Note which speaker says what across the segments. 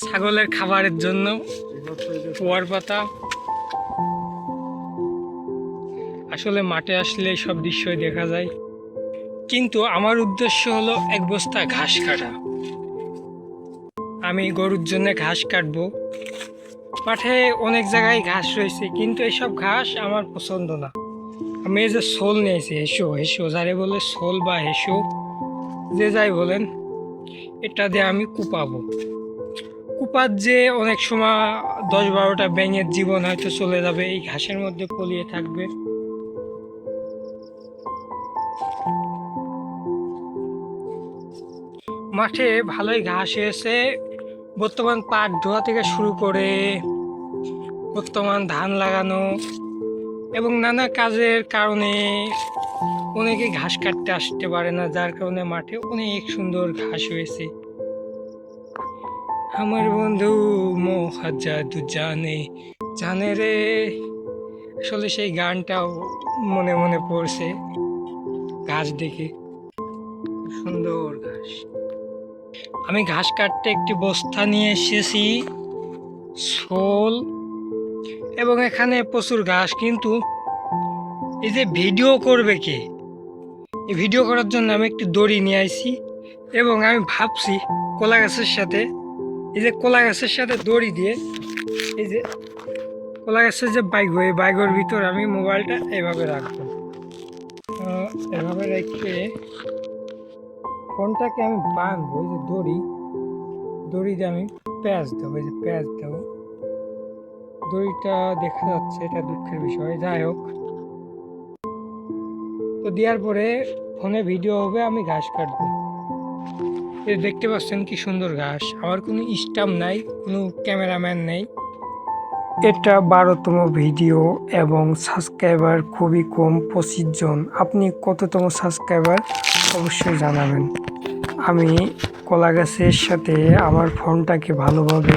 Speaker 1: ছাগলের খাবারের জন্য কুয়ার পাতা। আসলে মাঠে আসলে সব দৃশ্যই দেখা যায়, কিন্তু আমার উদ্দেশ্য হলো এক বস্তা ঘাস কাটা। আমি গরুর জন্য ঘাস কাটবো। মাঠে অনেক জায়গায় ঘাস রয়েছে, কিন্তু এসব ঘাস আমার পছন্দ না। আমি এই যে শোল নিয়েছি, হেসো হেসো যারে বলে শোল বা হেসো যে যাই বলেন, এটা দিয়ে আমি কুপাবো। কুপার যে অনেক সময় 10-12টা ব্যাঙের জীবন হয়তো চলে যাবে, এই ঘাসের মধ্যে পলিয়ে থাকবে। মাঠে ভালোই ঘাস হয়েছে। বর্তমান পাট ধোয়া থেকে শুরু করে বর্তমান ধান লাগানো এবং নানা কাজের কারণে অনেকে ঘাস কাটতে আসতে পারে না, যার কারণে মাঠে অনেক সুন্দর ঘাস হয়েছে। আমার বন্ধু মহাজাদু জানে জানে রে, আসলে সেই গানটাও মনে মনে পড়ছে ঘাস দেখে। সুন্দর ঘাস। আমি ঘাস কাটতে একটি বস্তা নিয়ে এসেছি, শোল এবং এখানে প্রচুর ঘাস। কিন্তু এই যে ভিডিও করবে কে, এই ভিডিও করার জন্য আমি একটি দড়ি নিয়ে আইছি এবং আমি ভাবছি কলা গাছের সাথে, এই যে কলা গাছের সাথে দড়ি দিয়ে, এই যে কলা গাছের যে বাইক, এই বাইকের ভিতর আমি মোবাইলটা এভাবে রাখবো। এভাবে রেখে ফোনটাকে আমি বাঁধবো, এই যে দড়ি দিয়ে আমি প্যাঁচ দেবো, এই যে প্যাঁচ দেবো। দড়িটা দেখা যাচ্ছে, এটা দুঃখের বিষয়। যাই হোক, তো দেওয়ার পরে ফোনে ভিডিও হবে, আমি ঘাস কাটবো। এই দেখতে পাচ্ছেন কি সুন্দর ঘাস। আমার কোনো স্টাম্প নাই, কোনো ক্যামেরাম্যান নেই। এটা 12তম ভিডিও এবং সাবস্ক্রাইবার খুবই কম, 25 জন। আপনি কততম সাবস্ক্রাইবার অবশ্যই জানাবেন। আমি কলা গাছের সাথে আমার ফোনটাকে ভালোভাবে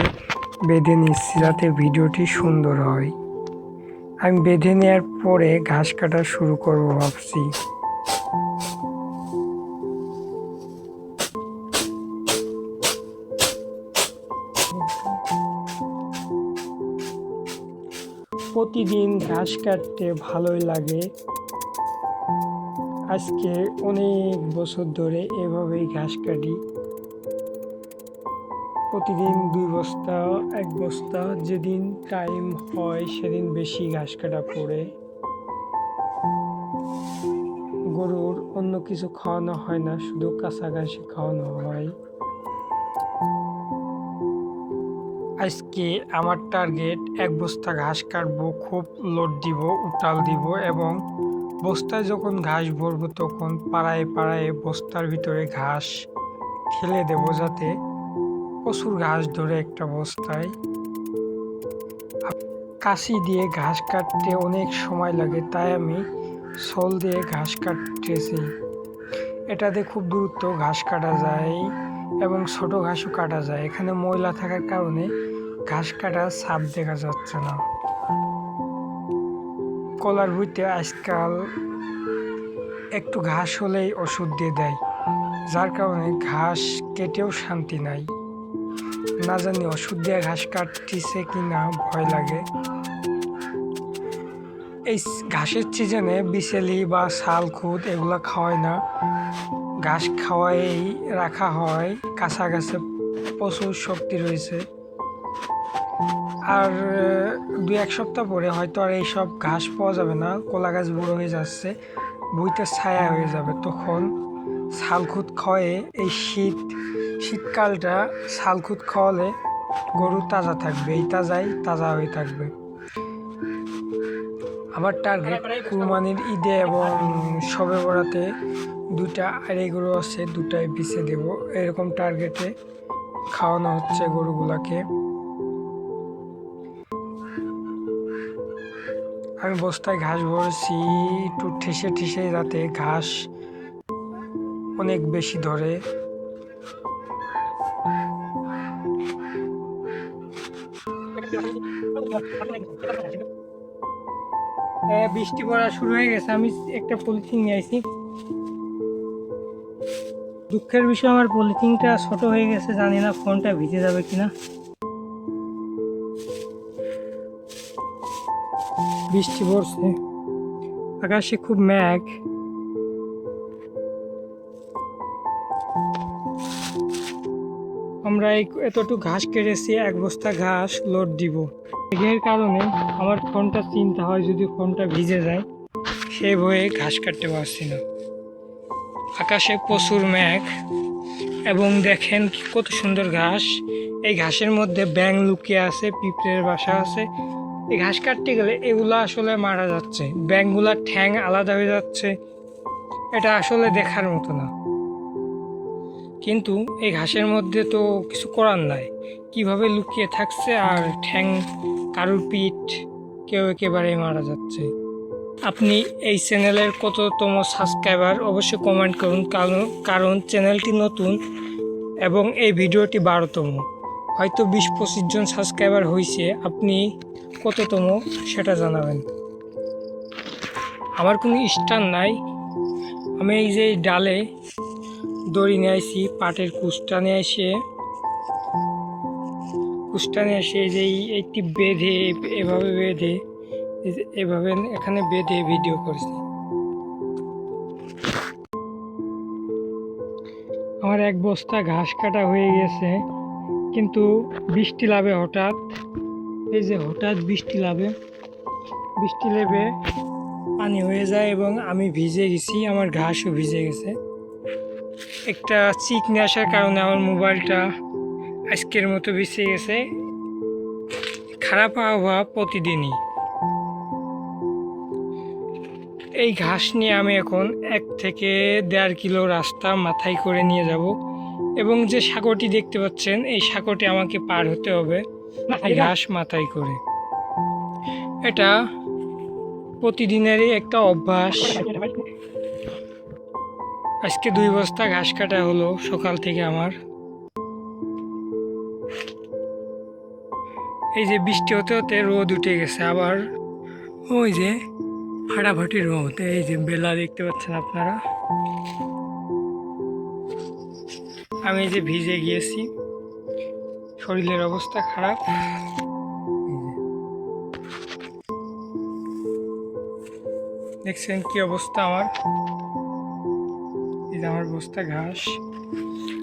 Speaker 1: বেঁধে নিচ্ছি যাতে ভিডিওটি সুন্দর হয়। আমি বেঁধে নেওয়ার পরে ঘাস কাটা শুরু করবো ভাবছি। প্রতিদিন ঘাস কাটতে ভালোই লাগে। আজকে অনেক বছর ধরে এভাবেই ঘাস কাটি। প্রতিদিন 2 বস্তা 1 বস্তা, যেদিন টাইম হয় সেদিন বেশি ঘাস কাটা পড়ে। গরুর অন্য কিছু খাওয়ানো হয় না, শুধু কাঁচা ঘাসই খাওয়ানো হয়। আজকে আমার টার্গেট 1 বস্তা ঘাস কাটবো, খুব লোড দিব, উটাল দিব এবং বস্তায় যখন ঘাস ভরবো তখন পাড়ায় পাড়ায় বস্তার ভিতরে ঘাস ঠেলে দেবো, যাতে প্রচুর ঘাস ধরে একটা বস্তায়। কাশি দিয়ে ঘাস কাটতে অনেক সময় লাগে, তাই আমি শোল দিয়ে ঘাস কাটতেছি। এটাতে খুব দ্রুত ঘাস কাটা যায় এবং ছোট ঘাসও কাটা যায়। এখানে ময়লা থাকার কারণে ঘাস কাটার ছাপ দেখা যাচ্ছে না। কলার ভুঁইতে আজকাল একটু ঘাস হলেই ওষুধ দিয়ে দেয়, যার কারণে ঘাস কেটেও শান্তি নাই। না জানি ওষুধ দিয়ে ঘাস কাটতেছে কিনা, ভয় লাগে। এই ঘাসের সিজনে বিচেলি বা শাল খুদ এগুলো খাওয়ায় না, ঘাস খাওয়াই রাখা হয়। কাঁচা ঘাসে প্রচুর শক্তি রয়েছে। আর 2-1 সপ্তাহ পরে হয়তো আর এইসব ঘাস পাওয়া যাবে না, কলা গাছ বড় হয়ে যাচ্ছে, বইতে ছায়া হয়ে যাবে। তখন শালখুদ খাওয়ায়ে এই শীতকালটা শালখুদ খাওয়ালে গরু তাজা থাকবে, এই তাজা হয়ে থাকবে। আমার টার্গেট কুরবানির ঈদে এবং শবে বরাতে 2টা আড়াই গরু আছে, 2টাই বেচে দেবো, এরকম টার্গেটে খাওয়ানো হচ্ছে গরুগুলাকে। আমি বস্তায় ঘাস ভরেছি, একটু ঠেসে ঠেসে যাতে ঘাস অনেক বেশি ধরে। বৃষ্টি পড়া শুরু হয়ে গেছে। আমি একটা পলিথিন নিয়ে আসি। দুঃখের বিষয়, আমার পলিথিনটা ছোট হয়ে গেছে, জানি না ফোনটা ভিজে যাবে কিনা। বৃষ্টি পড়ছে, আকাশে খুব মেঘ। আমরা এতটুকু ঘাস কেটেছি, 1 বস্তা ঘাস লোড দিব। মেঘের কারণে আমার ফোনটা চিন্তা হয় যদি ফোনটা ভিজে যায়, সেই ভয়ে ঘাস কাটতে পারছি না। আকাশে প্রচুর মেঘ এবং দেখেন কত সুন্দর ঘাস। এই ঘাসের মধ্যে ব্যাঙ লুকিয়ে আছে, পিঁপড়ের বাসা আছে। এই ঘাস কাটতে গেলে এগুলা আসলে মারা যাচ্ছে, ব্যাঙগুলার ঠ্যাং আলাদা হয়ে যাচ্ছে। এটা আসলে দেখার মতো না, কিন্তু এই ঘাসের মধ্যে তো কিছু করার নাই। কিভাবে লুকিয়ে থাকছে আর ঠ্যাং, কারুর পিঠ, কেউ একেবারে মারা যাচ্ছে। আপনি এই চ্যানেলের কততম সাবস্ক্রাইবার অবশ্যই কমেন্ট করুন, কারণ চ্যানেলটি নতুন এবং এই ভিডিওটি 12তম। হয়তো 20-25 জন সাবস্ক্রাইবার হয়েছে, আপনি কততম সেটা জানাবেন। আমার কোনো স্ট্যান্ড নাই, আমি এই যে ডালে দড়ি নিয়ে আসি, পাটের কুষ্টা নিয়ে এসে এই যে এইটি বেঁধে, এভাবে বেঁধে, এভাবে এখানে বেঁধে ভিডিও করছি। আমার 1 বস্তা ঘাস কাটা হয়ে গেছে, কিন্তু বৃষ্টি লাভে হঠাৎ, এই যে হঠাৎ বৃষ্টি লেবে পানি হয়ে যায় এবং আমি ভিজে গেছি, আমার ঘাসও ভিজে গেছে। একটা চিকনি আসার কারণে আমার মোবাইলটা আজকের মতো ভিজে গেছে। খারাপ আবহাওয়া প্রতিদিনই। এই ঘাস নিয়ে আমি এখন 1 থেকে 1.5 কিলো রাস্তা মাথায় করে নিয়ে যাব, এবং যে সাঁকোটি দেখতে পাচ্ছেন এই সাঁকোটি আমাকে পার হতে হবে এই ঘাস মাথায় করে। এটা প্রতিদিনেরই একটা অভ্যাস। আজকে 2 বস্তা ঘাস কাটা হলো সকাল থেকে আমার। এই যে বৃষ্টি হতে হতে রোদ উঠে গেছে, আবার ওই যে ফাটাফাটি রোদ। এই যে বেলা দেখতে পাচ্ছেন আপনারা। আমি এই যে ভিজে গিয়েছি, শরীরের অবস্থা খারাপ। দেখছেন কি অবস্থা আমার, এই যে আমার বস্তা ঘাস।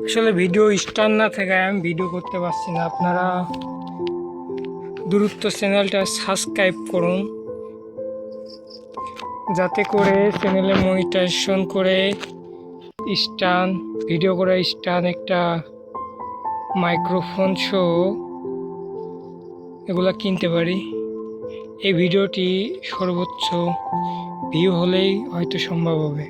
Speaker 1: আসলে ভিডিও স্টার্ট না থেকে আমি ভিডিও করতে পারছি না। আপনারা দ্রুত চ্যানেলটা সাবস্ক্রাইব করুন, যাতে করে চ্যানেলে মনিটাইজেশন করে স্ট্যান্ড, ভিডিও করা স্ট্যান্ড, একটা মাইক্রোফোন সহ এগুলা কিনতে পারি। এই ভিডিওটি সর্বোচ্চ ভিউ হলেই হয়তো সম্ভব হবে।